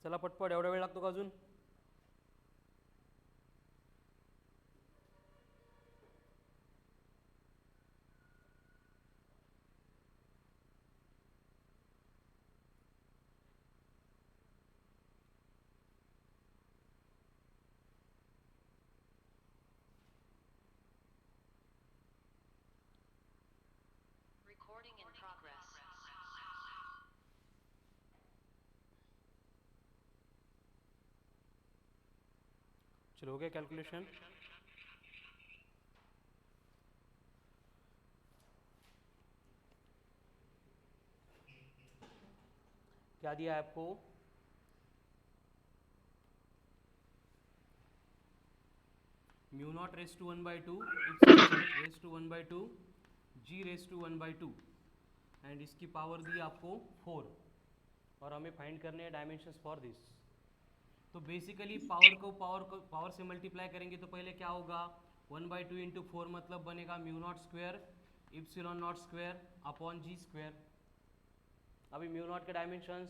चला पटपट, एवढा वेळ लागतो का अजून? Recording in progress. चलो हो गया कैलकुलेशन? क्या दिया है आपको? Mu naught raise to 1/2 raise to 1/2 g raise to 1/2 and इसकी पावर दी आपको 4 और हमें फाइंड करने हैं डायमेंशंस फॉर दिस। तो बेसिकली पावर से मल्टीप्लाई करेंगे तो पहले क्या होगा, 1/2 इंटू 4 मतलब बनेगा mu naught square epsilon naught square upon g square. अभी म्यू नॉट के डायमेंशंस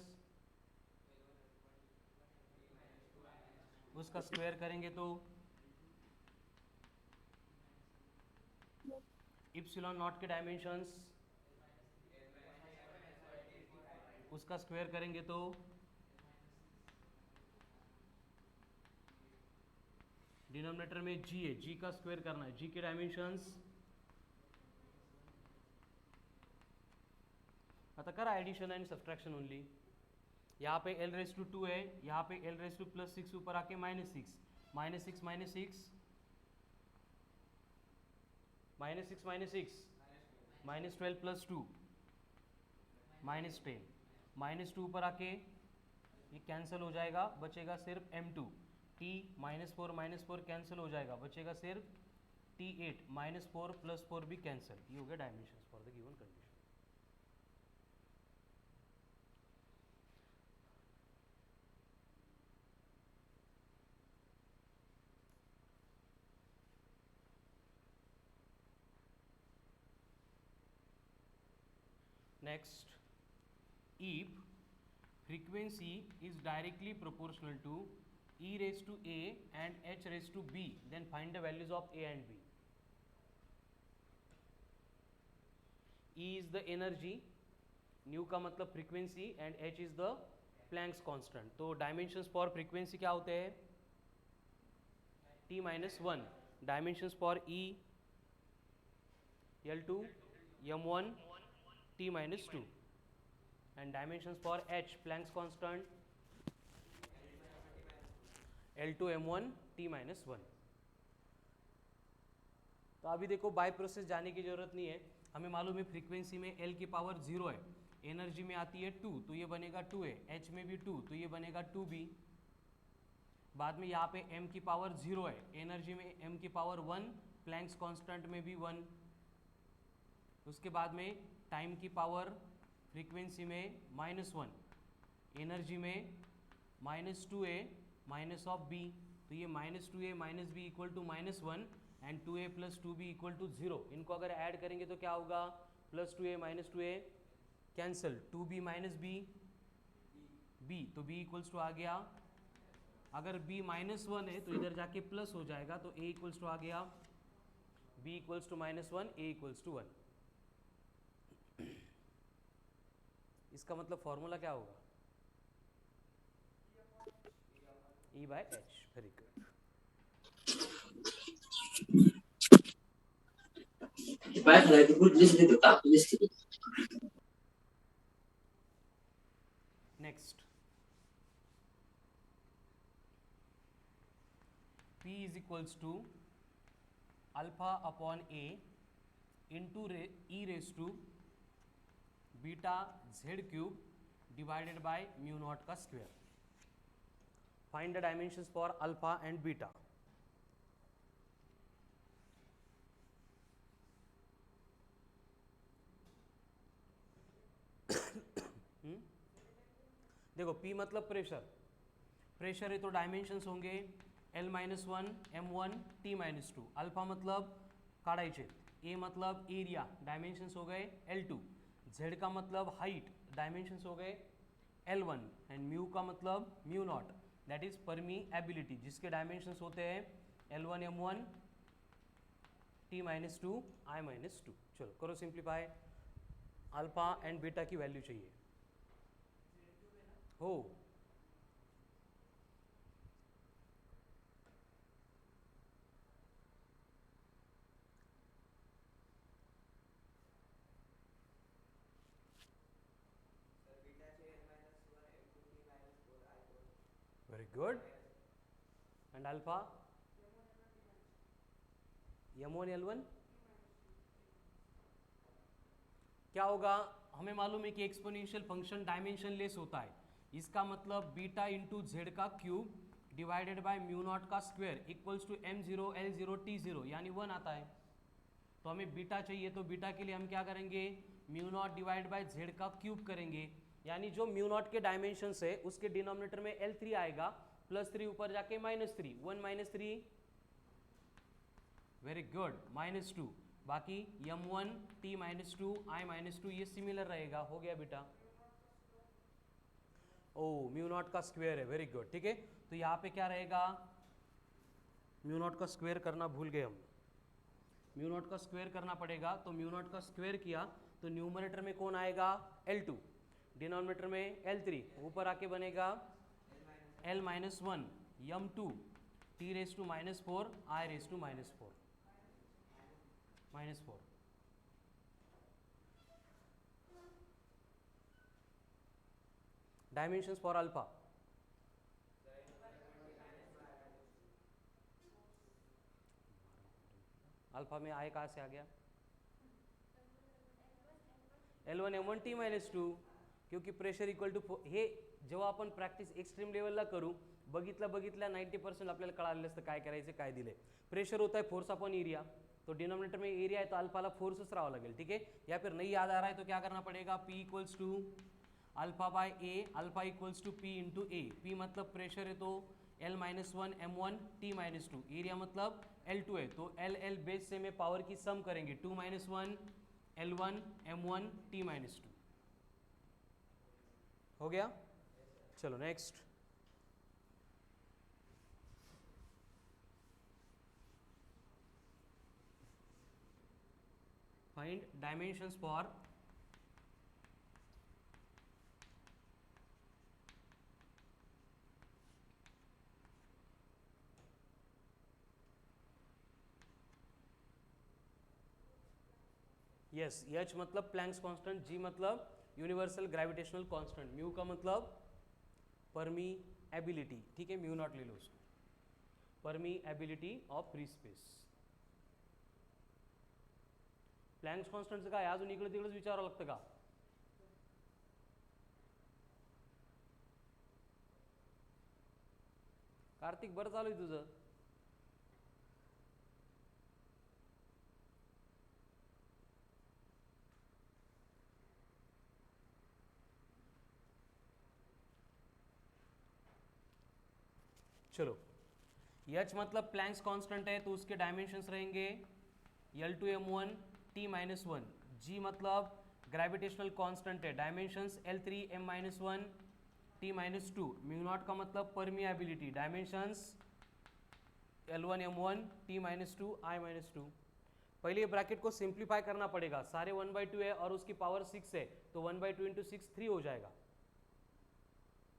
उसका स्क्वायर करेंगे तो इप्सिलॉन नॉट के डायमेंशंस उसका स्क्वायर करेंगे तो डिनोमिनेटर में जी है, जी का स्क्वायर करना है, जी के डायमेंशंस आता करा एडिशन एंड सब्ट्रैक्शन ओनली। यहाँ पे एल रेस टू 2 है, यहाँ पे एल रेस टू प्लस 6 ऊपर आके -6 -6 -6 -6 -12 प्लस 2 -10 -2 ऊपर आके ये कैंसिल हो जाएगा, बचेगा सिर्फ m2 t -4 कैंसिल हो जाएगा, बचेगा सिर्फ t8 -4 + 4 भी कैंसिल। ये हो गया dimensions for the given condition. Next, if frequency is directly proportional to e raised to a and h raised to b, then find the values of a and b. E is the energy, nu का मतलब frequency and h is the Planck's constant। तो dimensions for frequency क्या होते हैं? t-1। dimensions for E L2 m1 t-2 and dimensions for h Planck's constant L2 m1 t-1। तो अभी देखो by process जाने की जरूरत नहीं है, हमें मालूम है फ्रीक्वेंसी में L की पावर 0 है, एनर्जी में आती है 2 तो ये बनेगा 2a, h में भी 2 तो ये बनेगा 2b। बाद में यहाँ पे m की पावर 0 है, एनर्जी में m की पावर 1, प्लैंक्स कांस्टेंट में भी 1। उसके बाद में टाइम की पावर फ्रीक्वेंसी में -1, एनर्जी में -2a माइनस ऑफ b, तो ये -2a minus b equal to -1 and 2a + 2b equal to 0। इनको अगर ऐड करेंगे तो क्या होगा, +2a -2a cancel, 2b - b b, तो b इक्वल्स टू आ गया, अगर b -1 है तो इधर जाके प्लस हो जाएगा, तो a इक्वल्स टू आ गया b equals to -1 a equals to 1। इसका मतलब फॉर्मूला क्या होगा, E/h। Very good. Next, P is equals to alpha upon A into e raised to beta z cube divided by mu naught का square. Find the dimensions for alpha and beta. देखो P मतलब pressure, pressure है तो dimensions होंगे L-1 M1 T-2। Alpha मतलब काढायचे, A मतलब area, dimensions हो गए L2। Z का मतलब हाइट, डायमेंशंस हो गए L1 एंड म्यू का मतलब म्यू नॉट, दैट इज परमीएबिलिटी, जिसके डायमेंशंस होते हैं L1 M1 T-2 I-2। चलो करो सिंप्लीफाई, अल्फा एंड बीटा की वैल्यू चाहिए हो। Very good. And alpha M1 L1 क्या होगा, हमें मालूम है कि एक्सपोनेंशियल फंक्शन डायमेंशन लेस होता है, इसका मतलब बीटा इंटू जेड का cube divided by mu naught का square equals to M0 L0 T0 यानी 1 आता है। तो हमें बीटा चाहिए, तो बीटा के लिए हम क्या करेंगे, mu naught divide by Z का क्यूब करेंगे, यानी जो म्यू नॉट के डायमेंशन है उसके डिनोमिनेटर में L3 आएगा, +3 ऊपर जाके -3, 1 - 3 वेरी गुड -2, बाकी M1 T-2 I-2 ये सिमिलर रहेगा, हो गया बेटा। ओ म्यू नॉट का स्क्वायर है, वेरी गुड, ठीक है। तो यहाँ पे क्या रहेगा, म्यू नॉट का स्क्वायर करना भूल गए हम, म्यू नॉट का स्क्वायर करना पड़ेगा। तो म्यू नॉट का स्क्वायर किया तो न्यूमरेटर में कौन आएगा, L2, डिनोमिनेटर में L3, ऊपर आके बनेगा L-1 M2 T⁻⁻4 I⁻⁻4 -4। Dimensions for alpha, alpha में आए कहाँ से आ गया, L1 M1 T-2, क्योंकि प्रेशर इक्वल टू हे जेव्हा आपण प्रॅक्टिस एक्स्ट्रीम लेवलला करू, बघितल्या 90% आपल्याला कळालेलं असतं काय करायचं काय दिले। प्रेशर होता है फोर्स अपॉन एरिया, तो डिनोमिनेटर में एरिया है तो अल्फाला फोर्सच राहावं लागेल, ठीक है। या फिर नहीं याद आ रहा है तो क्या करना पड़ेगा, P equals to alpha by a, अल्फा equals to P into a. P मतलब प्रेशर है तो L-1 M1 T-2, एरिया मतलब L2 है तो L बेस से में पावर की सम करेंगे, 2 - 1 L1 M1 T-2, हो गया। चलो next, find dimensions for yes, H मतलब प्लैंक्स कांस्टेंट, G मतलब यूनिवर्सल ग्रेविटेशनल कांस्टेंट, म्यू का मतलब परमीएबिलिटी, ठीक है, म्यू नॉट ले लो उसको, परमीएबिलिटी ऑफ फ्री स्पेस। प्लॅंक्स कॉन्स्टंटचं काय अजून इकडे तिकडेच विचारावं लागतं का, कार्तिक बरं चालू आहे तुझं। चलो, H मतलब प्लैंक्स कांस्टेंट है तो उसके डायमेंशंस रहेंगे L2 M1 T-1। G मतलब ग्रेविटेशनल कांस्टेंट है, dimensions L3 M-1 T-2। Mu naught का मतलब permeability, dimensions L1 M1 T-2 I-2। पहले ये ब्रैकेट को सिंप्लीफाई करना पड़ेगा, सारे 1/2 है और उसकी पावर 6 है तो 1/2 × 6 3 हो जाएगा,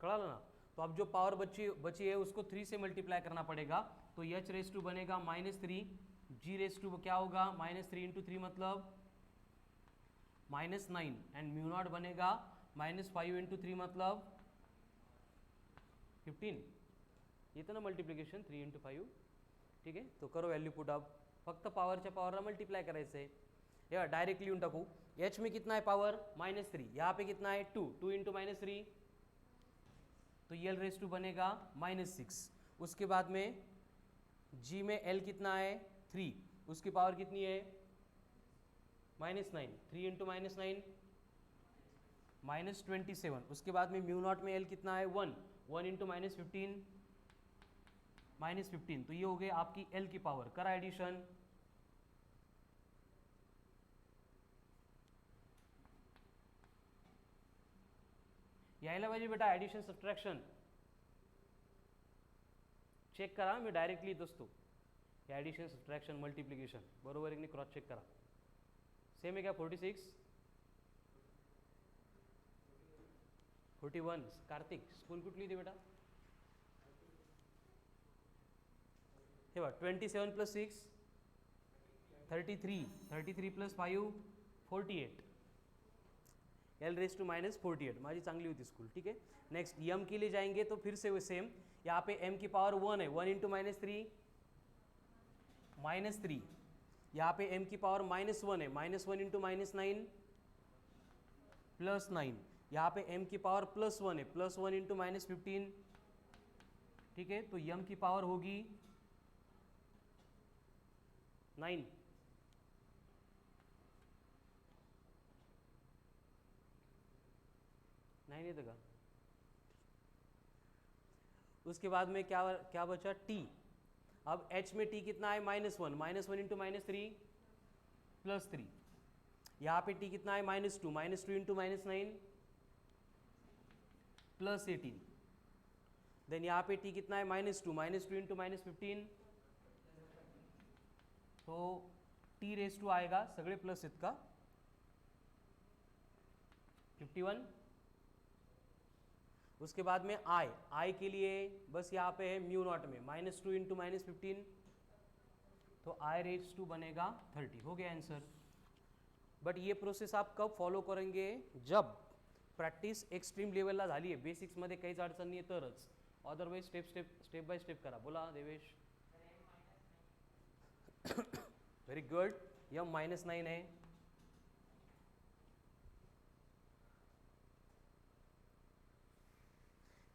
कड़ा ना। तो अब जो पावर बची है उसको 3 से मल्टीप्लाई करना पड़ेगा, तो H⁻² बनेगा -3, G⁻² क्या होगा -3 × 3 मतलब -9 एंड म्यू नॉट बनेगा -5 × 3 मतलब 15। ये तो ना मल्टिप्लिकेशन 3 × 5, ठीक आहे। तो करो व्हॅल्यू पुट अप, फक्त पावरच्या पावरला मल्टीप्लाई करायचं आहे। या डायरेक्टली लिहून टाकू, H में कितना है पावर -3, यहाँ पे कितना है 2 × -3 तो L⁻² बनेगा -6। उसके बाद में G में L कितना है 3, उसकी पावर कितनी है -9, 3 × -9 -27। उसके बाद में म्यू नॉट में L कितना है 1 × -15 तो ये हो गए आपकी L की पावर। करा एडिशन, यायला पाहिजे बेटा ॲडिशन सबट्रॅक्शन. चेक करा, मी डायरेक्टली येत असतो. ॲडिशन सबट्रॅक्शन मल्टिप्लिकेशन बरोबर आहे की नाही क्रॉस चेक करा. सेम आहे का 46 41. कार्तिक स्कूल कुठली ती बेटा? हे बघ 27 + 6 33. 33 + 5 48. L⁻⁻48. माझी चांगली होती स्कूल. ठीक है. नेक्स्ट m के लिए जाएंगे तो फिर से वो सेम. यहाँ पे m की पावर 1 है. 1 × -3 -3. यहाँ पे m की पावर -1 है. -1 × -9 +9. यहाँ पे m की पावर +1 है. +1 × -15. ठीक है. तो m की पावर होगी 9. नहीं देगा. उसके बाद में क्या क्या बचा? t. अब h में t कितना है? -1. -1 × -3 +3. यहाँ पे t कितना है? -2. -2 × -9 +18. देन यहाँ पे t कितना है? -2. -2 × -15. तो t⁻² आएगा सगळे प्लस आहेत का 51. उसके बाद में i के लिए बस यहाँ पे है μ0 में -2 × -15. तो i⁻² बनेगा 30. हो गया आंसर. बट ये प्रोसेस आप कब फॉलो करेंगे? जब प्रॅक्टिस एक्स्ट्रीम लेवलला झाली आहे, बेसिक्समध्ये काहीच अडचण नाही आहे तरच. अदरवाईज स्टेप बाय स्टेप करा. बोला देवेश. Very good. m -9 आहे.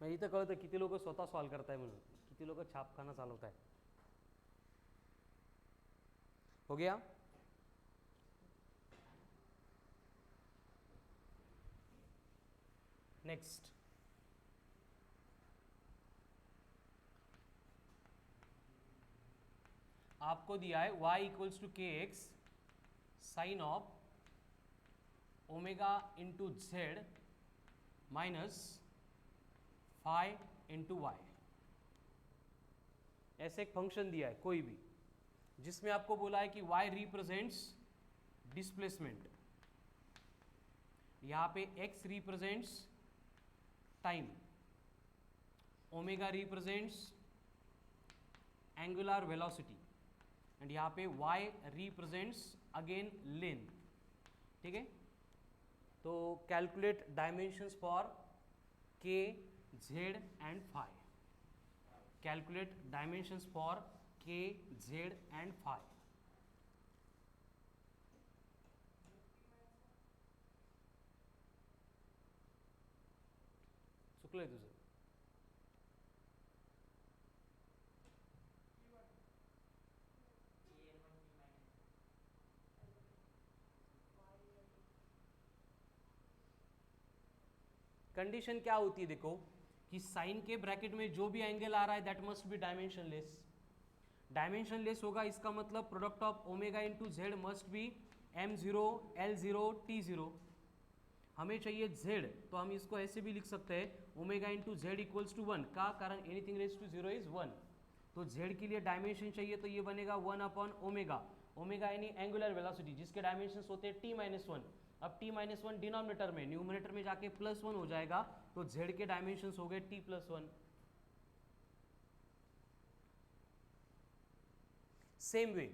म्हणजे इथं कळतं किती लोक स्वतः सॉल्व करताय म्हणून, किती लोक छापखाना चालवताय. हो गया. नेक्स्ट आपको दिया है y = kx sine of omega × z minus phi × y. ऐसे एक फंक्शन दिया है कोई भी जिसमें आपको बोला है कि y रिप्रेजेंट्स डिस्प्लेसमेंट, यहाँ पे x represents time, omega represents angular velocity and यहाँ पे y रिप्रेजेंट्स अगेन लेंथ. ठीक है. तो calculate dimensions for k, z and phi. Calculate dimensions for k, z and phi. चुकलंय तुझं. कंडीशन क्या होती है देखो कि साइन के ब्रैकेट में जो भी एंगल आ रहा है that must be dimensionless. Dimensionless होगा इसका मतलब product of omega × z must be m0, l0, t0. हमें चाहिए z, तो हम इसको ऐसे भी लिख सकते हैं ओमेगा × z = 1 का कारण एनीथिंग रेज टू 0 इज 1. तो z के लिए डायमेंशन चाहिए तो ये बनेगा 1/ओमेगा. ओमेगा यानी एंगुलर वेलोसिटी जिसके डायमेंशन होते हैं t-1. अब t-1 डिनोमिनेटर में, न्यूमिनेटर में जाके +1 हो जाएगा तो z के डायमेंशंस हो गए t+1. सेम वे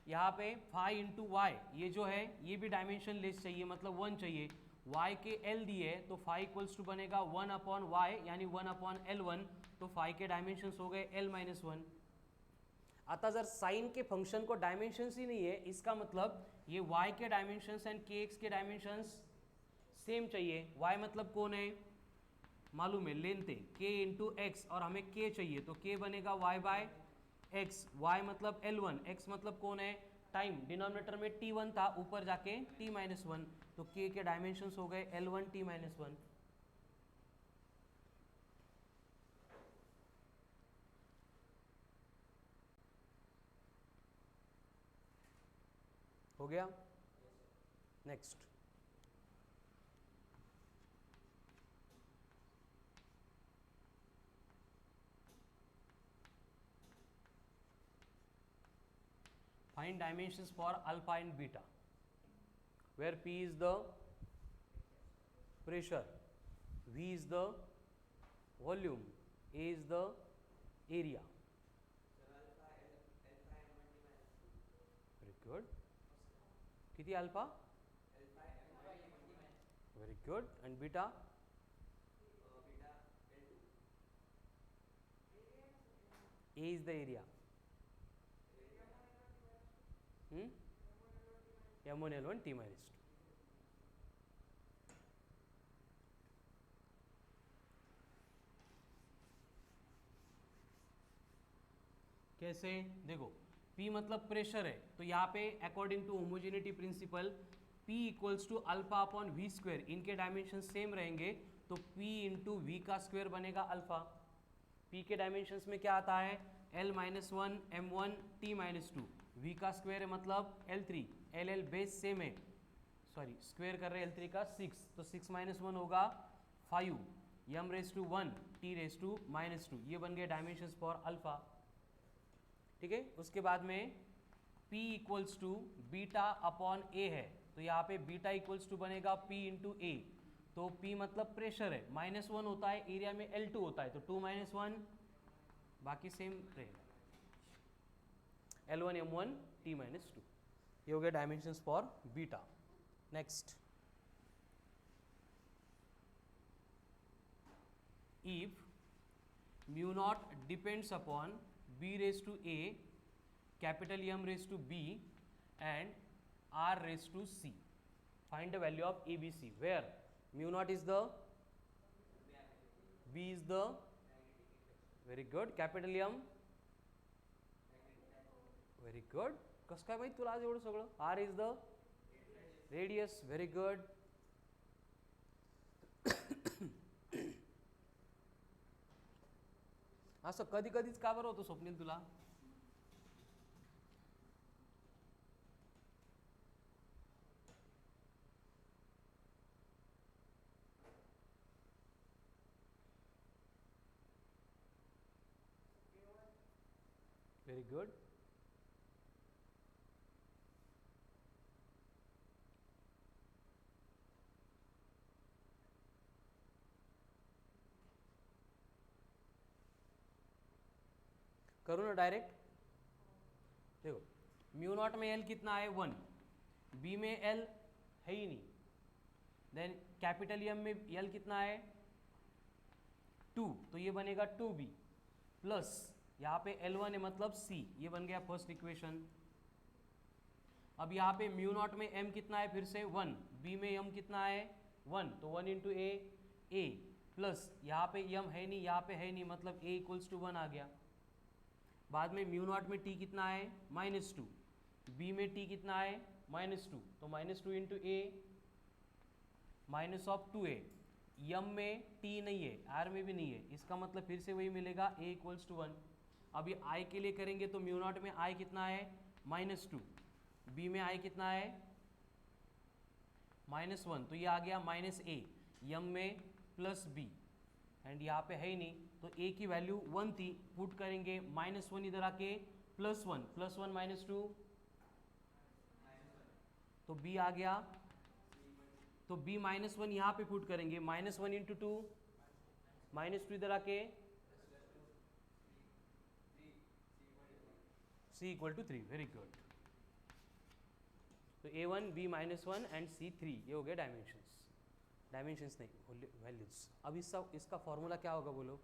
यहाँ पे फाई × y ये जो है ये भी डायमेंशन लेस चाहिए, मतलब 1 चाहिए. y के l दिए तो फाई = बनेगा 1/y यानी 1/L1. तो फाई के डायमेंशंस हो गए l-1. आता जर साइन के फंक्शन को डायमेंशंस ही नहीं है, इसका मतलब ये y के डायमेंशंस एंड kx के डायमेंशंस सेम चाहिए. y मतलब कौन है मालूम है, लेंथ है k × x और हमें k चाहिए तो k बनेगा y/x. y मतलब L1, x मतलब कौन है टाइम. डिनोमिनेटर में t1 था, ऊपर जाके t-1. तो k के डायमेंशंस हो गए L1 t-1. हो गया. Next Find dimensions for alpha and beta, where P is the pressure, V is the volume, A is the area. Very good. किती alpha? Very good. And beta? A is the area. M1 L1 T minus 2. कैसे? देखो P मतलब pressure है, तो यहाँ पे according to homogeneity principle P equals to alpha upon v square, इनके dimension same रहेंगे तो P इंटू वी का स्क्वायर बनेगा अल्फा. P के डायमेंशंस में क्या आता है? L minus one M1 T minus two, V का स्क्वायर है मतलब L3, LL बेस सेम है, सॉरी स्क्वायर कर रहे हैं L3 का 6, तो 6 माइनस वन होगा 5, M raise to 1 T raise to minus 2, ये बन गए डायमेंशंस फॉर अल्फा. ठीक है. उसके बाद में P equals to beta upon A है, तो यहाँ पे बीटा इक्वल्स टू बनेगा P इंटू ए, तो P मतलब प्रेशर है, माइनस वन होता है, एरिया में L2 होता है, तो 2 माइनस वन, बाकी सेम रहेगा. L1 M1 T माइनस 2, ये हो गया dimensions for beta. Next, if mu naught depends upon B raised to A, capital M raised to B and R raised to C. Find the value of ABC, where mu naught is the, B is the, very good, capital M, very good. कसं काय माहित तुला आज एवढं सगळं? R is the radius, very good. असं कधी कधीच का बरं होतं स्वप्नील तुला? Very good. करूँ ना डायरेक्ट? देखो म्यू नॉट में L कितना है 1, B में L है ही नहीं, देन कैपिटल M में L कितना है 2, तो ये बनेगा 2B प्लस यहाँ पे L1 है मतलब C, ये बन गया फर्स्ट इक्वेशन. अब यहाँ पे म्यू नॉट में M कितना है फिर से 1, B में M कितना है 1, तो 1 इंटू A प्लस यहाँ पे M है नहीं, यहाँ पे है नहीं, मतलब A इक्वल्स टू 1 आ गया. बाद में म्यू नॉट में T कितना है -2, B में T कितना है -2, तो -2 into A minus of 2A, M में T नहीं है, R में भी नहीं है, इसका मतलब फिर से वही मिलेगा A इक्वल्स टू 1. अब ये I के लिए करेंगे तो म्यू नॉट में I कितना है -2, B में I कितना है -1, तो ये आ गया -A, M में +B, एंड यहाँ पे है ही नहीं, तो A की वैल्यू 1 थी, पुट करेंगे -1 इधर आके +1 -2, तो B आ गया, तो B -1 यहाँ पे पुट करेंगे, -1 इंटू 2, -2 इधर आके C equal to 3. Very good. तो A1 B -1 एंड C 3, ये हो गया डायमेंशंस नहीं वैल्यूज. अब इसका फॉर्मूला क्या होगा बोलो?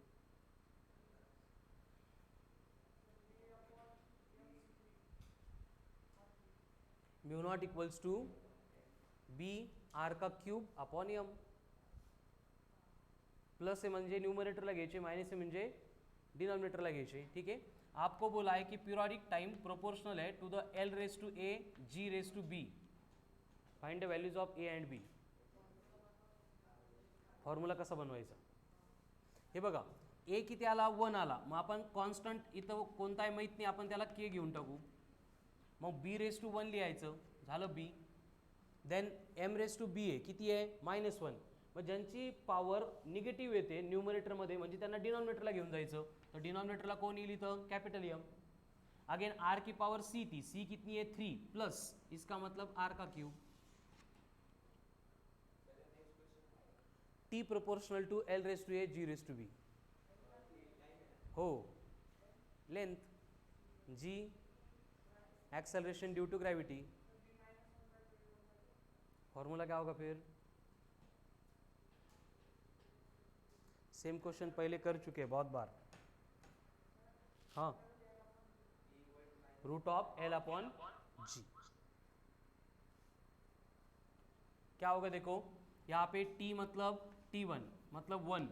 Mu naught equals to B R का क्यूब अपॉन M. प्लस आहे म्हणजे न्यूमरेटरला घ्यायचे, मायनस आहे म्हणजे डिनॉमिनेटरला घ्यायचे. ठीक आहे. आपको बोला है कि पीरियोडिक टाइम प्रोपोर्शनल है to the L raise to A G raise to B. Find the values of A and B. Formula कसा बनवायचा? हे बघा, A किती आला 1 आला, मग आपण कॉन्स्टंट इथं कोणताही माहीत नाही, आपण त्याला K घेऊन टाकू. मग B रेस टू 1 लिहायचं, झालं B. Then M raise to B आहे, किती आहे -1. मग ज्यांची पॉवर निगेटिव्ह येते न्यूमरेटरमध्ये म्हणजे त्यांना डिनॉमिनेटरला घेऊन जायचं, तर डिनॉमिनेटरला कोण येईल इथं? Capital M. अगेन आर की पावर सी थी, सी कितनी है 3 प्लस इसका मतलब आर का cube, t proportional to l raise to a g raise to b हो, length g acceleration due to gravity, formula क्या होगा फिर, सेम क्वेश्चन पहले कर चुके हैं बहुत बार, हाँ रूट ऑफ एल अपॉन जी। क्या होगा देखो यहाँ पे t मतलब t1 मतलब 1,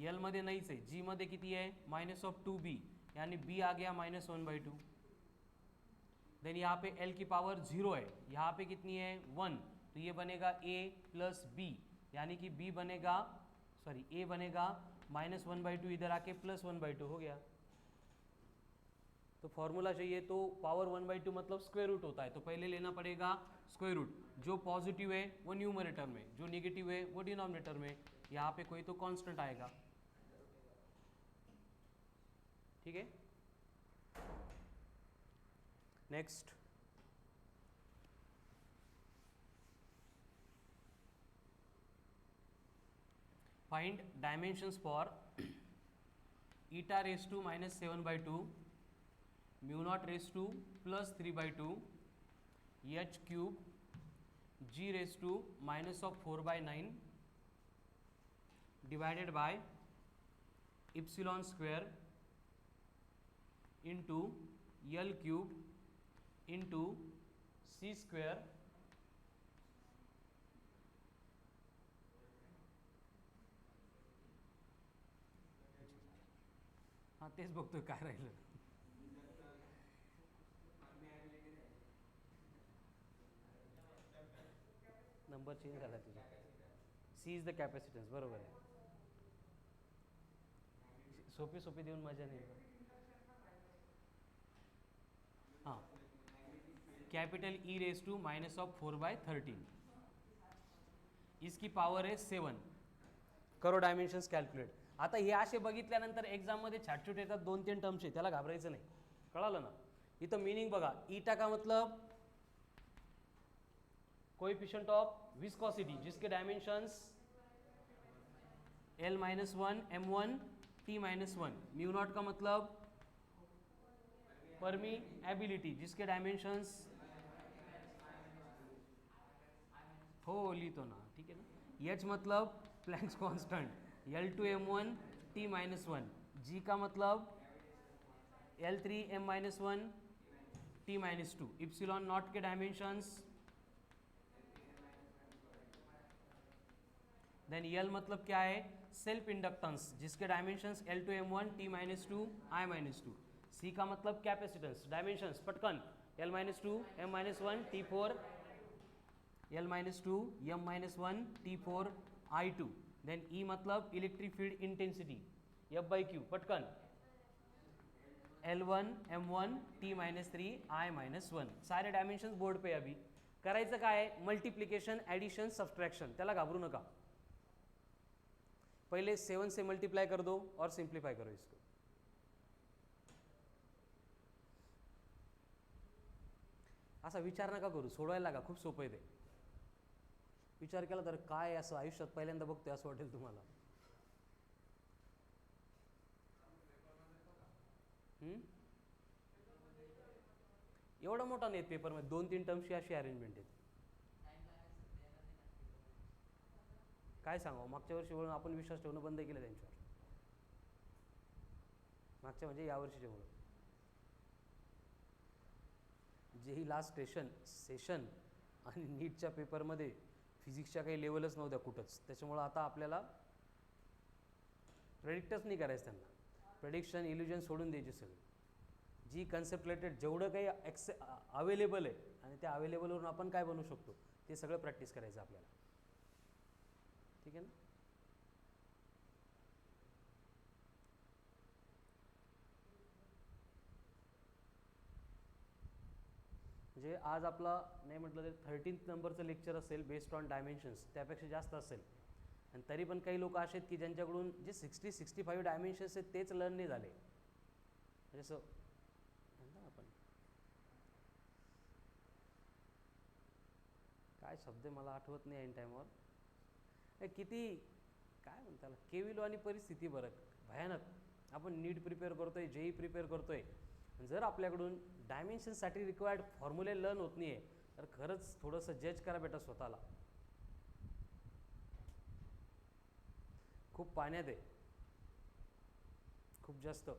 एल मध्ये नाहीच आहे, जी मध्ये किती आहे माइनस ऑफ 2b यानी b आ गया -1/2, देन यहाँ पे l की पावर 0 है, यहाँ पे कितनी है 1, तो ये बनेगा a प्लस बी यानी कि b बनेगा सॉरी a बनेगा -1/2, इधर आके +1/2 हो गया। तो फॉर्मूला चाहिए तो पावर 1/2 मतलब स्क्वायर रूट होता है, तो पहले लेना पड़ेगा स्क्वायर रूट, जो पॉजिटिव है वो न्यूमरेटर में, जो नेगेटिव है वो डिनोमिनेटर में, यहाँ पे कोई तो कांस्टेंट आएगा, ठीक है। Next find dimensions for eta raise to -7/2 mu naught raise to +3/2 H cube G raise to -4/9 divided by epsilon square into L cube into C square हाँ तेच बघतोय काय राहिलं, नंबर चेंज झाला तुझा, सी इज द कॅपॅसिटन्स, बरोबर आहे, सोपी सोपी देऊन मजा नाही, हां कैपिटल ई रेस टू -4/13, इसकी पावर आहे 7, करो डायमेन्शन्स कॅल्क्युलेट। आता हे असे बघितल्यानंतर एक्झाममध्ये छाटछूट येतात 2-3 टर्म्स आहे, त्याला घाबरायचं नाही, कळालं ना। इथं मीनिंग बघा, ईटा का मतलब कोएफिशिएंट ऑफ विस्कोसिटी जिसके dimensions L-1 M1 T-1, mu naught का मतलब परमीएबिलिटी जिसके डायमेंशंस हो लिहितो ना, ठीक है ना। H मतलब Planck's constant, L2 M1 T-1, G का मतलब L3 M-1 T-2, epsilon naught के डायमेंशंस, देन L मतलब क्या है सेल्फ इंडक्टेंस जिसके dimensions L2 M1 T-2 I-2, C का मतलब कैपेसिटेंस, डायमेंशंस पटकन L-2 M-1 T4 L-2 M-1 T4 I2, then E मतलब इलेक्ट्रिक फील्ड इंटेंसिटी F/Q पटकन L1 M1 T-3 I-1, सारे डायमेंशंस बोर्ड पे अभी करायचं काय मल्टीप्लिकेशन एडिशन सब्सट्रैक्शन, त्याला घाबरू नका, पहले 7 से मल्टीप्लाई कर दो और सिंप्लीफाई करो इसको, असा विचार नका करू, सोडवायला लागा, खूप सोपं आहे ते, विचार केला तर काय असं आयुष्यात पहिल्यांदा बघतोय असं वाटेल तुम्हाला। एवढा मोठा नाही पेपरमध्ये, 2-3 टर्म्सची अशी अरेंजमेंट आहे, काय सांगावं, मागच्या वर्षी वळून आपण विश्वास ठेवणं बंद केलं त्यांच्यावर, मागच्या म्हणजे यावर्षीच्या मुळे जेही लास्ट सेशन आणि नीटच्या पेपरमध्ये फिजिक्सच्या काही लेवलच नव्हत्या कुठंच, त्याच्यामुळं आता आपल्याला प्रेडिक्टच नाही करायचं, त्यांना प्रेडिक्शन इल्युजन सोडून द्यायचे सगळे, जी कन्सेप्ट रिलेटेड जेवढं काही अवेलेबल आहे आणि त्या अवेलेबलवरून आपण काय बनवू शकतो ते सगळं प्रॅक्टिस करायचं आपल्याला, ठीक आहे ना। म्हणजे आज आपला नाही म्हटलं तर 13th नंबरचं लेक्चर असेल बेस्ड ऑन डायमेन्शन्स, त्यापेक्षा जास्त असेल, आणि तरी पण काही लोक असे आहेत की ज्यांच्याकडून जे 60-65 डायमेन्शन्स आहेत तेच लर्न नाही झाले, म्हणजे असं आपण काय शब्द आहे मला आठवत नाही ऐन टाईमवर. किती काय म्हणता त्याला केविलवाणी परिस्थिती बरं भयानक. आपण नीट प्रिपेअर करतोय, जेई प्रिपेअर करतोय, जर आपल्याकडून डायमेन्शनसाठी रिक्वायर्ड फॉर्म्युले लर्न होत नाही आहे तर खरंच थोडंसं जज करा बेटा स्वतःला. खूप पाण्यात आहे, खूप जास्त.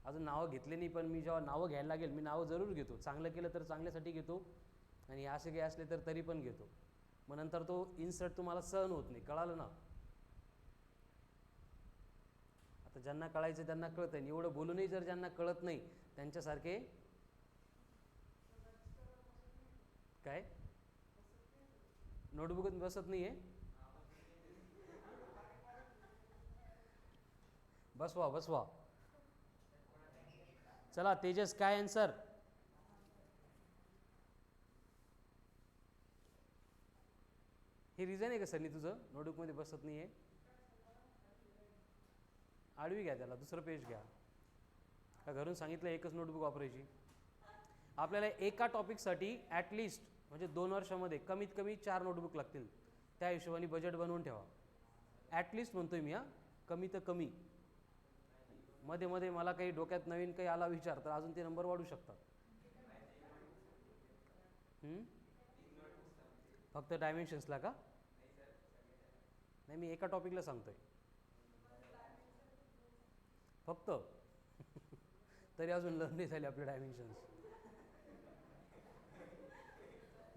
अजून नावं घेतले नाही, पण मी जेव्हा नावं घ्यायला लागेल मी नावं जरूर घेतो. चांगलं केलं तर चांगल्यासाठी घेतो, आणि असे काही असले तर तरी पण घेतो. मग नंतर तो इन्सर्ट तुम्हाला सहन होत नाही, कळालं ना. आता ज्यांना कळायचं त्यांना कळतं आहे, एवढं बोलूनही जर ज्यांना कळत नाही त्यांच्यासारखे काय नोटबुकात बसत नाही आहे. बसवा बसवा. चला तेजस काय आन्सर. हे रिझन आहे का सनी तुझं नोटबुकमध्ये बसत नाही आहे. आडवी घ्या त्याला, दुसरं पेज घ्या. का घरून सांगितलं एकच नोटबुक वापरायची. आपल्याला एका टॉपिकसाठी ॲटलिस्ट म्हणजे 2 वर्षामध्ये कमीत कमी 4 नोटबुक लागतील. त्या हिशोबाने बजेट बनवून ठेवा. ॲटलिस्ट म्हणतोय मी, कमी तर कमी. मध्ये मध्ये मला काही डोक्यात नवीन काही आला विचार तर अजून ते नंबर वाढू शकतात. फक्त डायमेन्शन्सला का. नाही मी एका टॉपिकला सांगतोय फक्त. तरी अजून लर्न नाही झाले आपले डायमेन्शन्स.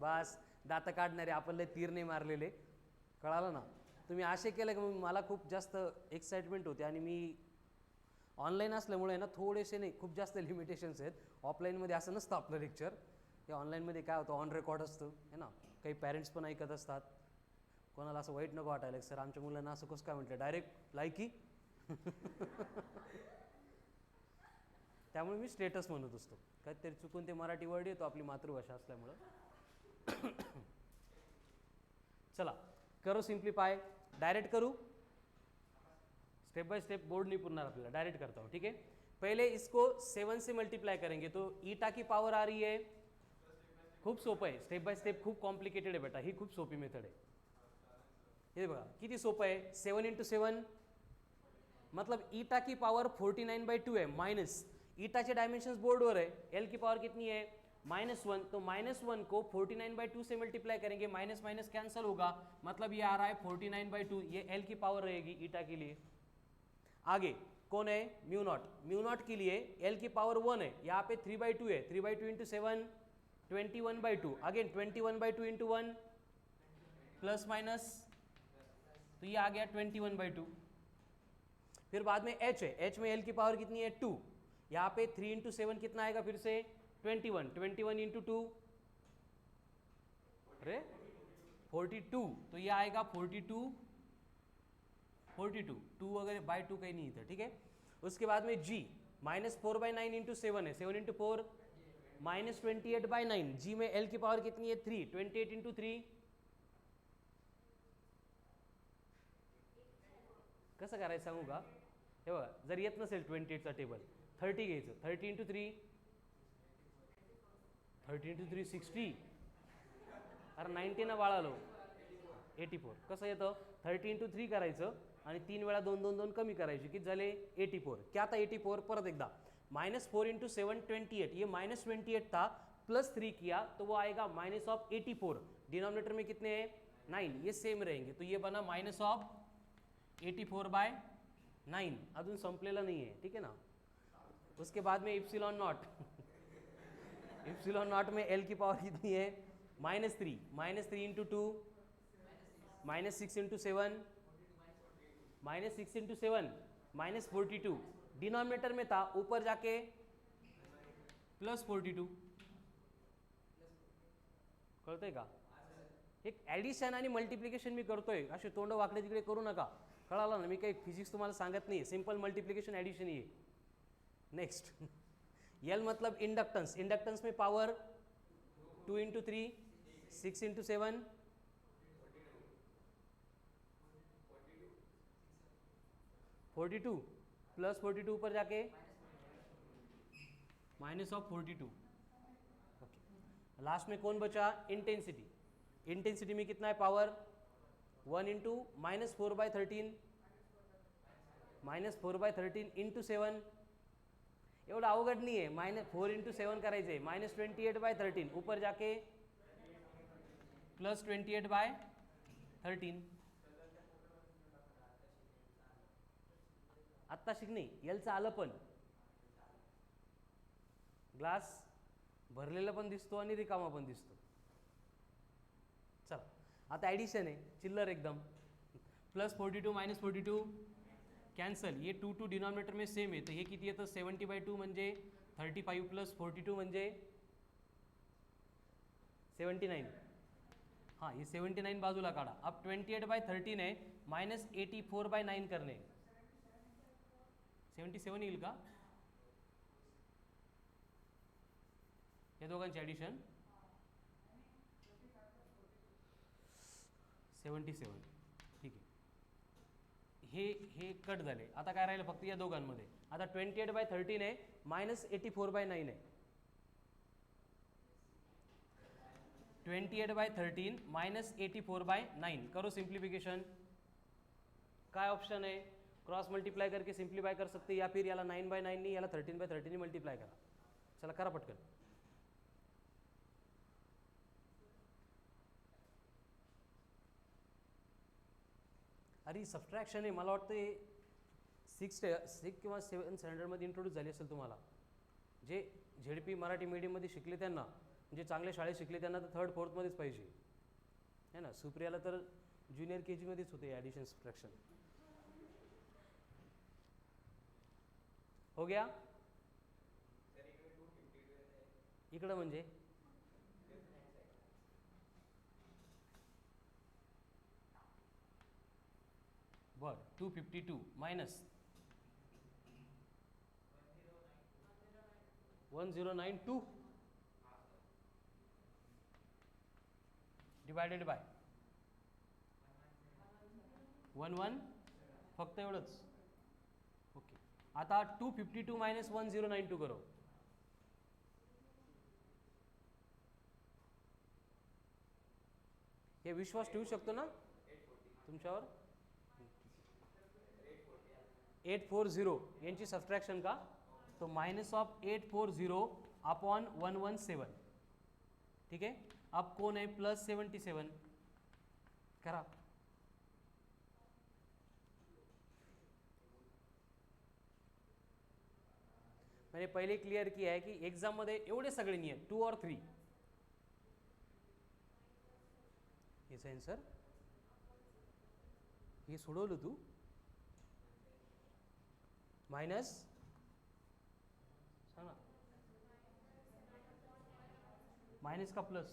बस दात काढणारे आपल्याला तीर नाही मारलेले, कळालं ना. तुम्ही असे केलं की मग मला खूप जास्त एक्साइटमेंट होते. आणि मी ऑनलाईन असल्यामुळे ना थोडेसे नाही खूप जास्त लिमिटेशन्स आहेत. ऑफलाईनमध्ये असं नसतं आपलं लेक्चर. हे ऑनलाईनमध्ये काय होतं ऑन रेकॉर्ड असतं है ना. काही पॅरेंट्स पण ऐकत असतात. कोणाला असं वाईट नको वाटायला सर आमच्या मुलांना असं कसं काय म्हटलं डायरेक्ट लायकी. त्यामुळे मी स्टेटस म्हणत असतो. काहीतरी चुकून ते मराठी वर्ड येतो आपली मातृभाषा असल्यामुळं. चला करो सिंप्लीफाय. डायरेक्ट करू, स्टेप बाय स्टेप. बोर्ड नहीं पुरना आपल्याला, डायरेक्ट करता हूँ ठीक है. पहले इसको 7 से मल्टीप्लाई करेंगे तो ईटा की पावर आ रही है. खूप सोपं आहे, स्टेप बाय स्टेप खूप कॉम्प्लिकेटेड आहे बेटा. ही खूप सोपी मेथड आहे. हे बघा किती सोपं आहे. 7 × 7 मतलब ईटा की पावर 49/2 है. माइनस ईटाचे डायमेंशंस बोर्डवर है. एल की पावर कितनी है -1. तो -1 को 49/2 से मल्टीप्लाई करेंगे. माइनस माइनस कैंसिल होगा, मतलब ये आ रहा है 49/2. ये एल की पावर रहेगी ईटा के लिए. आगे कौन है μ0. μ0 के लिए एल की पावर 1 है. यहाँ पे 3/2 है. 3/2 × 7 21/2. अगेन 21/2 × 1 प्लस माइनस, तो ये आ गया 21/2. फिर बाद में h है. h में l की पावर कितनी है 2. यहाँ पे 3 × 7 कितना आएगा फिर से 21. 21 × 2 अरे 42. तो ये आएगा 42 2 वगैरह बाय 2 कहीं नहीं था ठीक है. उसके बाद में g -4/9 × 7 है. 7 × 4 -28/9. g में l की पावर कितनी है 3. 28 × 3 कसं करायचं सांगू का. हे बघा जर येत नसेल 28चा टेबल 30 घ्यायचं. 30 × 3 30 × 3 60. अरे 90 ना बाळालो 84. कसं येतं 30 × 3 करायचं आणि 3 वेळा 2 2 2 कमी करायची. किती झाले 84. क्या आता 84 परत एकदा -4 × 7 28. ये -28 था प्लस 3 किया तो वो आएगा -84. डिनोमिनेटर में कितने हैं 9. ये सेम रहेंगे तो ये बना -84/9. अजून संपलेला नहीं है ठीक है ना. उसके बाद में इप्सिलॉन नॉट. इप्सिलॉन नॉट में एल की पावर कितनी है -3. -3 × 2 -6 × 7 -6 × 7 -42. डिनोमिनेटर में था ऊपर जाके +42. कळतंय का. एक ॲडिशन आणि मल्टिप्लिकेशन मी करतोय. असे तोंड वाकडे तिकडे करू नका. कळालं ना. मी काही फिजिक्स तुम्हाला सांगत नाही. सिंपल मल्टिप्लिकेशन ॲडिशन ही आहे. नेक्स्ट एल मतलब इंडक्टन्स. इंडक्टन्स में पावर 2 × 3 6 × 7 42 +42 ऊपर जाके -42. ओके लास्ट में कौन बचा इंटेंसिटी. इंटेंसिटी में कितना है पावर 1 इंटू -4/13 -4/13 इंटू 7 एवढं अवघड नाही आहे -4 इंटू 7 करायचं आहे -28/13 ऊपर जाके +28/13 आत्ता शिकणे एलचं आलं पण ग्लास भरलेला पण दिसतो आणि रिकामा पण दिसतो. चला आता ॲडिशन आहे चिल्लर एकदम +42 -42 कॅन्सल ये 2 2 डिनॉमिनेटर में सेम आहे तर हे किती येतं 70/2 म्हणजे 35 + 42 म्हणजे 79. हां हे 79 बाजूला काढा. अब 28/13 आहे -84/9 करणे 77 येईल का या दोघांची ॲडिशन 77. ठीक आहे हे कट झाले. आता काय राहिलं फक्त या दोघांमध्ये. आता 28/13 आहे -84/9 आहे 28/13 -84/9 करो सिंप्लीफिकेशन. काय ऑप्शन आहे क्रॉस मल्टीप्लाई करके सिंप्लीफाई कर सकते या फिर याला 9/9 नी याला 13/13 नी मल्टीप्लाई करा. चला करा पटकन. अरे सबट्रॅक्शन आहे मला वाटतं 6 किंवा 7 स्टँडर्डमध्ये इंट्रोड्यूस झाली असेल तुम्हाला. जे झेडपी मराठी मीडियममध्ये शिकले त्यांना म्हणजे चांगल्या शाळेत शिकले त्यांना तर 3rd 4th मध्येच पाहिजे है ना. सुप्रियाला तर ज्युनियर KG मध्येच होते ॲडिशन सबट्रॅक्शन. हो गया इकडं म्हणजे बर 252 मायनस 1092 डिवायडेड बाय 11 फक्त एवढंच. ओके आता 252 मायनस 1092 करो. हे विश्वास ठेवू शकतो ना तुमच्यावर. 840 यांची सबट्रॅक्शन का तो -840 अपॉन 117. ठीक है अब कौन है +77 करा. मैंने पहले क्लियर किया है कि एग्जाम मध्ये एवढे सगळे नाही आहेत 2 और 3. याचा आन्सर हे सोडवलं तू मायनस सांग ना माइनस का प्लस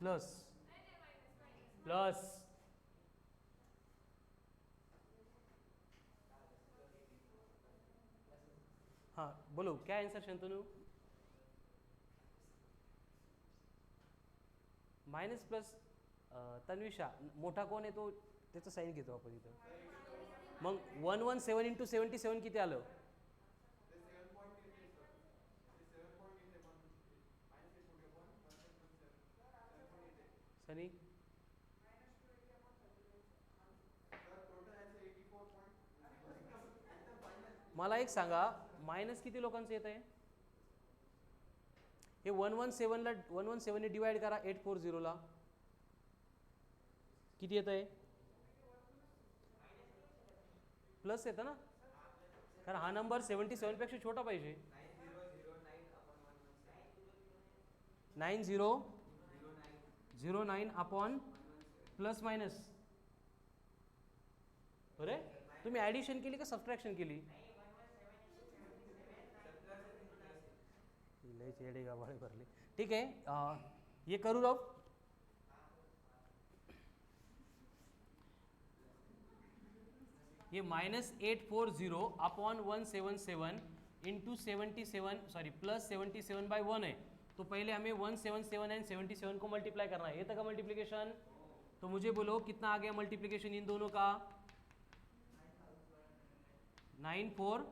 प्लस प्लस हाँ बोलो क्या आंसर शंतनु. मायनस प्लस तन्विषा मोठा कोण आहे तो त्याचं साईन घेतो आपण इथं. मग 117 इंटू 77 किती आलं. सनी मला एक सांगा मायनस किती लोकांचं येत आहे. हे 117 ला 117 ने डिवाइड करा 840 ला किती येत आहे. प्लस येतं ना कारण हा नंबर 77 पेक्षा छोटा पाहिजे. 9009 अपॉन प्लस मायनस. अरे तुम्ही ॲडिशन केली का सबट्रॅक्शन केली. लय चेडे गावाळे भरले. ठीक है ये करू राव. ये -840 अपॉन 177 इंटू 77 सॉरी +77/1 है. तो पहले हमें 177 एंड 77 को मल्टीप्लाई करना है. ये तक का मल्टीप्लिकेशन. तो मुझे बोलो कितना आ गया मल्टीप्लिकेशन इन दोनों का. 94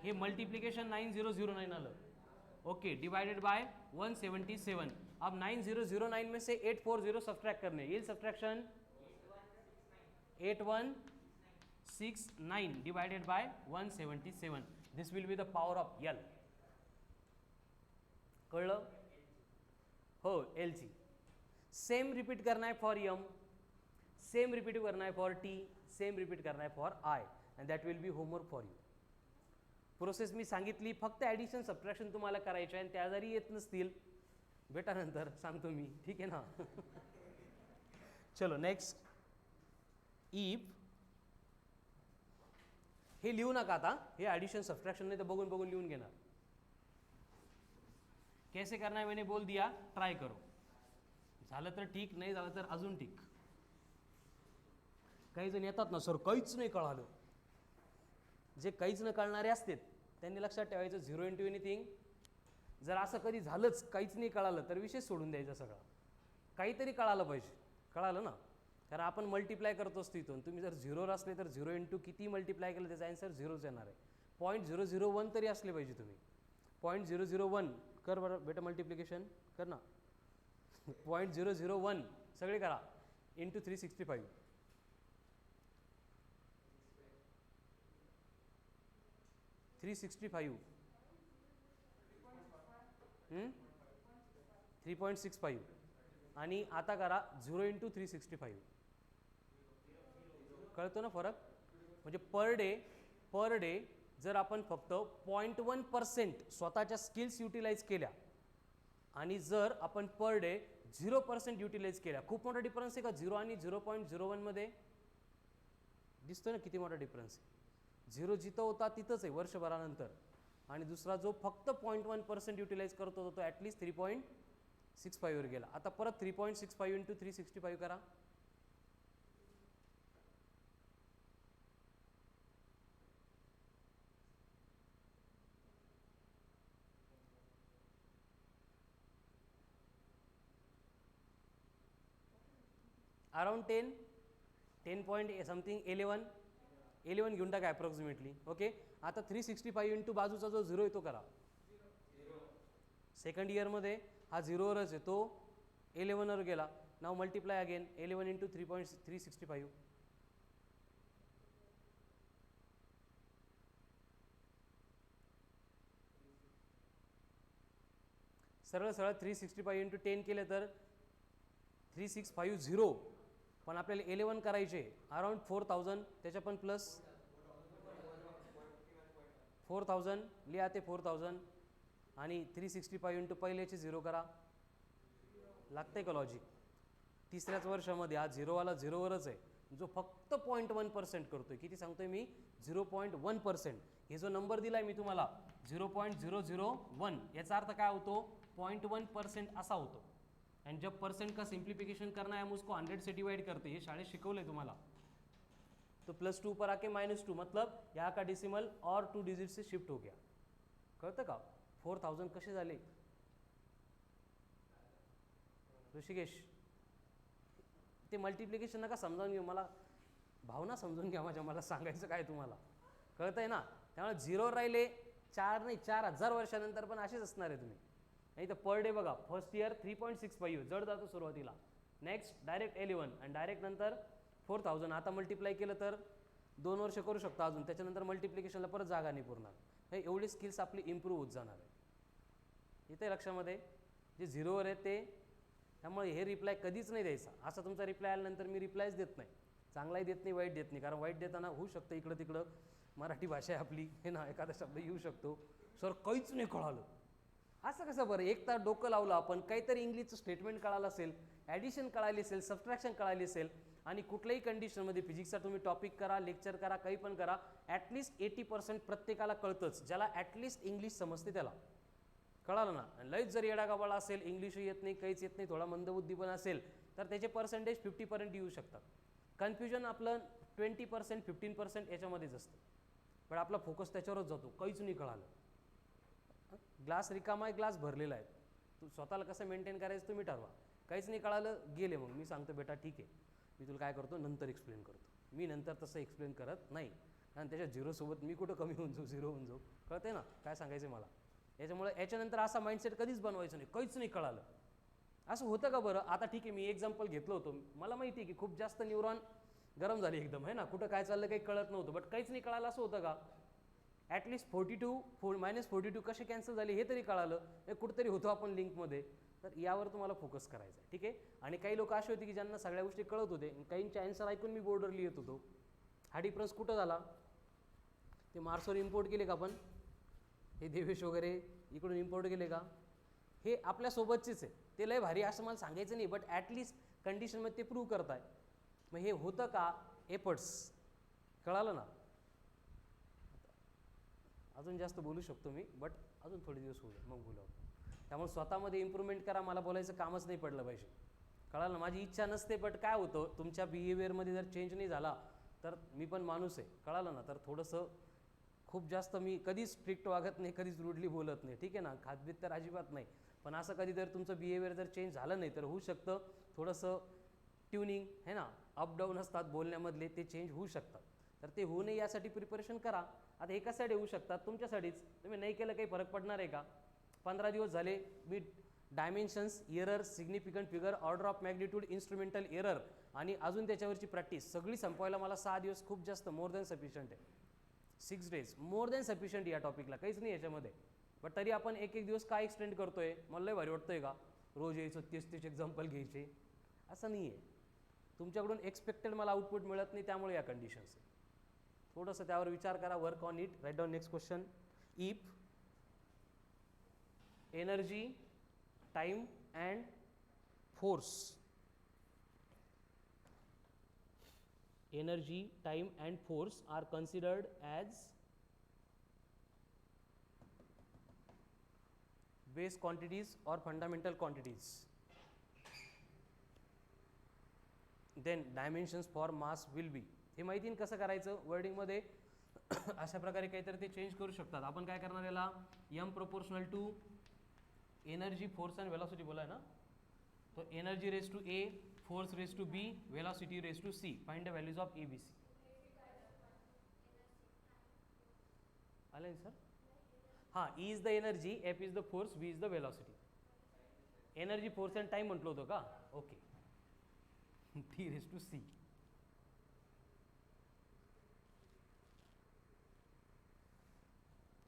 हे मल्टीप्लिकेशन 9009 आलं. Okay, divided by 177. अब 9009 में से 840 सब्ट्रैक्ट करने, ये subtraction 8169 divided by 177. This will be the power of L. कळलं? हो, एल ची. सेम रिपीट करना है फॉर एम, सेम रिपीट करना है फॉर टी, सेम रिपीट करना है for I, and that will be homework for you. Process मी सांगितली, फक्त ॲडिशन सबट्रॅक्शन तुम्हाला करायचे आहे, आणि त्या जरी येत नसतील बेटा नंतर सांगतो मी, ठीक आहे ना. चलो नेक्स्ट. इफ हे लिहू नका आता, हे ॲडिशन सबट्रॅक्शन नाही तर बघून बघून लिहून घेणार. कैसे करना है मैंने बोल दिया, ट्राय करो. झालं तर ठीक, नाही झालं तर अजून ठीक. काही जण येतात ना, सर काहीच नाही कळालं. जे काहीच न कळणारे असतात त्यांनी लक्षात ठेवायचं, 0 into एनिथिंग. जर असं कधी झालंच काहीच नाही कळालं तर विषय सोडून द्यायचा सगळा. काहीतरी कळालं पाहिजे, कळालं ना. कारण आपण मल्टिप्लाय करतो असतो इथून. तुम्ही जर 0वर असले तर 0 into किती मल्टिप्लाय केलं त्याचा आन्सर 0च येणार आहे. 0.001 तरी असले पाहिजे तुम्ही. 0.001 कर बरं बेटा, मल्टिप्लिकेशन कर ना. 0.001 सगळे करा इंटू 365. 365 3.65 आणि आता करा 0 into 365. कळतो ना फरक? म्हणजे पर डे जर आपण फक्त 0.1% स्वतःच्या स्किल्स युटिलाइज केल्या आणि जर आपण पर डे 0% युटिलाइज केल्या, खूप मोठा डिफरन्स आहे का 0 आणि 0.01 मध्ये? दिसतो ना किती मोठा डिफरन्स आहे. 0 जिथं होता तिथंच आहे वर्षभरानंतर, आणि दुसरा जो फक्त 0.1% युटिलाइज करत होता तो ॲटलिस्ट 3.65 वर गेला. आता परत 3.65 into 365 करा. अराउंड 10 पॉइंट समथिंग 11 घेऊन टाका अप्रॉक्सिमेटली. ओके, आता 365 इंटू बाजूचा जो 0 आहे तो करा. सेकंड इयरमध्ये हा 0वरच आहे, तो 11वर गेला. नाव मल्टिप्लाय अगेन 11 इंटू 3.365. सरळ 365 इंटू 10 केले तर 3650, पण आपल्याला 11 करायचे अराउंड 4000. त्याच्या पण प्लस 4000 लिहा, ते 4000 आणि 365 इंटू पहिल्याचे 0 करा. लागतंय का लॉजिक? तिसऱ्याच वर्षामध्ये हा 0वाला 0वरच आहे, जो फक्त 0.1% करतोय. किती सांगतोय मी? 0.1%. हे जो नंबर दिलाय मी तुम्हाला 0.001, याचा अर्थ काय होतो? 0.1% असा होतो. एंड जब परसेंट का सिंप्लीफिकेशन करना है हम उसको 100 से डिवाइड करते हैं. ये शाळेत शिकवलंय तुम्हाला. तो +2 पर आके -2, मतलब यहाँ का डेसिमल और 2 डिजिट से शिफ्ट हो गया. कळतं का? 4000 कसे झाले ऋषिकेश? ते मल्टिप्लिकेशन नका समजावून घेऊ, मला भावना समजून घ्या माझ्या. मला सांगायचं काय तुम्हाला, कळतंय ना? त्यामुळे 0 राहिले 4 नाही 4000 वर्षानंतर पण असेच असणार आहे तुम्ही. नाही तर पर डे बघा, फर्स्ट इयर 3.65 जड जातो सुरुवातीला, नेक्स्ट डायरेक्ट 11 आणि डायरेक्ट नंतर 4000. आता मल्टिप्लाय केलं तर 2 वर्ष करू शकता अजून, त्याच्यानंतर मल्टिप्लिकेशनला परत जागा नाही पुरणार. हे एवढी स्किल्स आपली इम्प्रूव्ह होत जाणार आहे. इथे लक्षामध्ये जे 0वर आहे ते. त्यामुळे हे रिप्लाय कधीच नाही द्यायचा. असा तुमचा रिप्लाय आल्यानंतर मी रिप्लायच देत नाही, चांगलाही देत नाही, वाईट देत नाही. कारण वाईट देताना होऊ शकतं इकडं तिकडं, मराठी भाषा आहे आपली, हे ना, एखादा शब्द येऊ शकतो, सर काहीच नाही कळालं. असं कसं बरं? एक तर डोकं लावलं आपण, काहीतरी इंग्लिशचं स्टेटमेंट कळालं असेल, ॲडिशन कळाली असेल, सबट्रॅक्शन कळाली असेल, आणि कुठल्याही कंडिशनमध्ये फिजिक्सचा तुम्ही टॉपिक करा, लेक्चर करा, काही पण करा, ॲटलिस्ट 80% प्रत्येकाला कळतंच. ज्याला ॲटलिस्ट इंग्लिश समजते त्याला. कळालं ना? लयच जर येडागाबाळा असेल, इंग्लिशही येत नाही, काहीच येत नाही, थोडा मंदबुद्धी पण असेल, तर त्याचे पर्सेंटेज 50% येऊ शकतात. कन्फ्युजन आपलं 20% 15% याच्यामध्येच असतं, पण आपला फोकस त्याच्यावरच जातो. काहीच नाही कळालं. ग्लास रिकामा आहे, ग्लास भरलेला आहे. तू स्वतःला कसं मेंटेन करायचं तुम्ही ठरवा. काहीच नाही कळालं, गेले, मग मी सांगतो बेटा ठीक आहे, मी तुला काय करतो नंतर एक्सप्लेन करतो. मी नंतर तसं एक्सप्लेन करत नाही, कारण त्याच्या 0 सोबत मी कुठं कमी होऊन जाऊ, 0 होऊन जाऊ. कळते ना काय सांगायचं मला? याच्यामुळे याच्यानंतर असा माइंडसेट कधीच बनवायचं नाही, काहीच नाही कळालं. असं होतं का बरं? आता ठीक आहे, मी एक्झाम्पल घेतलं होतं, मला माहिती आहे की खूप जास्त न्यूरॉन गरम झाले एकदम, आहे ना, कुठं काय चाललं काही कळत नव्हतं, बट काहीच नाही कळालं असं होतं का? ॲटलिस्ट 42 कसे कॅन्सल झाले हे तरी कळालं, हे कुठंतरी होतो आपण लिंकमध्ये. तर यावर तुम्हाला फोकस करायचा आहे, ठीक आहे. आणि काही लोक असे होते की ज्यांना सगळ्या गोष्टी कळत होते, काहींचे आन्सर ऐकून मी बोर्डवर लिहित होतो. हा डिफरन्स कुठं झाला? ते मार्सवर इम्पोर्ट केले का आपण? हे देवेश वगैरे इकडून इम्पोर्ट केले का? हे आपल्यासोबतचेच आहे, ते लय भारी असं मला सांगायचं नाही, बट ॲटलिस्ट कंडिशनमध्ये ते प्रूव्ह करताय. मग हे होतं का? एफर्ट्स. कळालं ना? अजून जास्त बोलू शकतो मी, बट अजून थोडे दिवस होऊ दे मग बोलू. त्यामुळे स्वतःमध्ये इम्प्रूव्हमेंट करा, मला बोलायचं कामच नाही पडलं पाहिजे. कळालं ना? माझी इच्छा नसते, बट काय होतं, तुमच्या बिहेवियरमध्ये जर चेंज नाही झाला तर मी पण माणूस आहे. कळालं ना? तर थोडंसं खूप जास्त मी कधीच स्ट्रिक्ट वागत नाही, कधीच रूडली बोलत नाही, ठीक आहे ना, खातबीत तर अजिबात नाही. पण असं कधी जर तुमचं बिहेवियर जर चेंज झालं नाही तर होऊ शकतं थोडंसं ट्युनिंग, है ना, अप डाऊन असतात बोलण्यामधले, ते चेंज होऊ शकतात. तर ते होऊ नये यासाठी प्रिपरेशन करा. आता एकासाठी होऊ शकतात, तुमच्यासाठीच. तुम्ही नाही केलं काही फरक पडणार आहे का? 15 दिवस झाले मी dimensions, error, significant figure, order of magnitude, instrumental error आणि अजून त्याच्यावरची प्रॅक्टिस सगळी संपवायला मला 6 दिवस खूप जास्त, मोर दॅन सफिशियंट आहे. 6 days मोर दॅन सफिशियंट या टॉपिकला, काहीच नाही याच्यामध्ये. बट तरी आपण एक दिवस काय एक्सटेंड करतोय? मला लय भारी वाटतंय का रोज यायचं 30 एक्झाम्पल घ्यायचे? असं नाही आहे. तुमच्याकडून एक्सपेक्टेड मला आउटपुट मिळत नाही, त्यामुळे या कंडिशन्स आहे. थोडंसं त्यावर विचार करा, work on it. Write down next question. If energy, time and force, energy, time and force are considered as base quantities or fundamental quantities, then dimensions for mass will be. हे माहिती आहे कसं करायचं वर्डिंगमध्ये? अशा प्रकारे काहीतरी ते चेंज करू शकतात. आपण काय करणार याला? m proportional to energy, force and velocity बोला आहे ना, तो energy raise to a, force raise to b, velocity raise to c. Find the values of a, b, c. आलं सर? हां, E is the energy, F is the force, V is the velocity. Energy, force and time म्हटलं होतं का? Okay. T raise to C.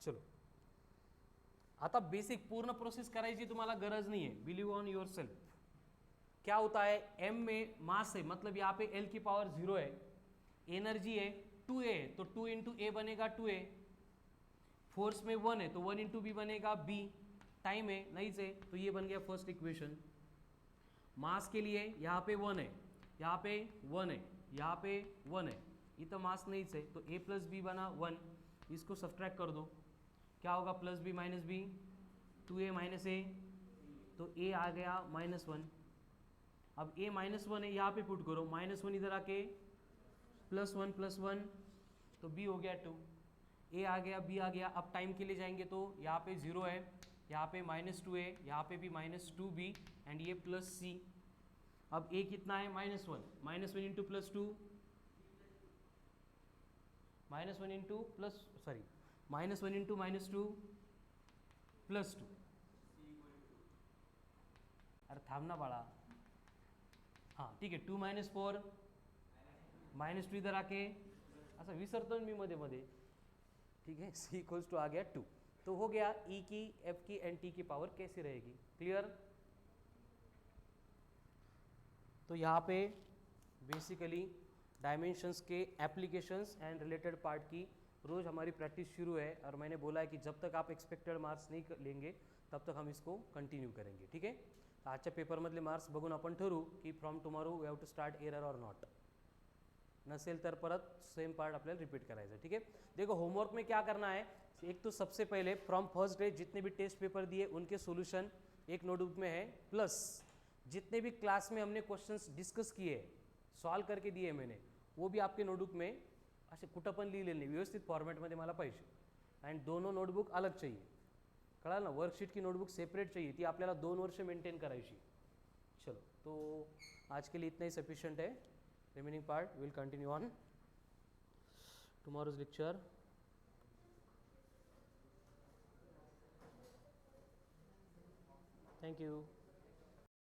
चलो, आता basic पूर्ण process करायची तुम्हाला गरज नहीं है, बिलीव ऑन योर सेल्फ. क्या होता है? m में मास है, मतलब यहाँ पे l की पावर 0 है, एनर्जी है 2a है, तो 2 इंटू ए बनेगा 2a. फोर्स में 1 है तो 1 इंटू बी बनेगा b. टाइम है नहीं से, तो ये बन गया फर्स्ट इक्वेशन. मास के लिए यहाँ पे 1 है, यहाँ पे 1 है, यहाँ पे 1 है, ये तो मास नहीं से, तो a प्लस बी बना 1. इसको सब्ट्रैक्ट कर दो, क्या होगा? Plus b minus b, 2a minus a, तो a आ गया -1. अब a -1 है, यहाँ पे पुट करो, -1 इधर आके +1 तो b हो गया 2. a आ गया, b आ गया. अब टाइम के लिए जाएंगे तो यहाँ पे 0 है, यहाँ पे -2a, यहाँ पे भी -2b एंड ये +c. अब a कितना है? -1 इंटू +2, -1 इंटू -2 +2. अरे थांब ना बाळा. हां ठीक आहे, 2 - 4 -2 इधर आके असं विसरतो मी मध्ये मध्ये, ठीक है. c इक्वल्स टू आ गया 2. तो हो गया e की, f की एंड t की पावर कैसी रहेगी? क्लियर? तो यहाँ पे बेसिकली डायमेंशंस के एप्लीकेशंस एंड रिलेटेड पार्ट की रोज़ हमारी प्रैक्टिस शुरू है, और मैंने बोला है कि जब तक आप एक्सपेक्टेड मार्क्स नहीं लेंगे तब तक हम इसको कंटिन्यू करेंगे, ठीक है. आजच्या पेपरमधले मार्क्स बघून आपण ठरवू की from tomorrow we have to start error और नॉट. नसेल तर परत सेम पार्ट आपल्याला रिपीट करायचं, ठीक है. देखो होमवर्क में क्या करना है, एक तो सबसे पहले फ्रॉम फर्स्ट डे जितने भी टेस्ट पेपर दिए उनके सॉल्यूशन एक नोटबुक में है, प्लस जितने भी क्लास में हमने क्वेश्चंस डिस्कस किए, सॉल्व करके दिए मैंने, वो भी आपके नोटबुक में असे कुठं पण लिहिलेले नाही, व्यवस्थित फॉर्मॅटमध्ये मला पाहिजे. अँड दोनों नोटबुक अलग चाहिए, कळालं ना. वर्कशीट की नोटबुक सेपरेट चाहिए, ती आपल्याला 2 वर्ष मेंटेन करायची. चलो, तो आज के लिए इतना ही सफिशिएंट है. Remaining part will continue on tomorrow's lecture. Thank you.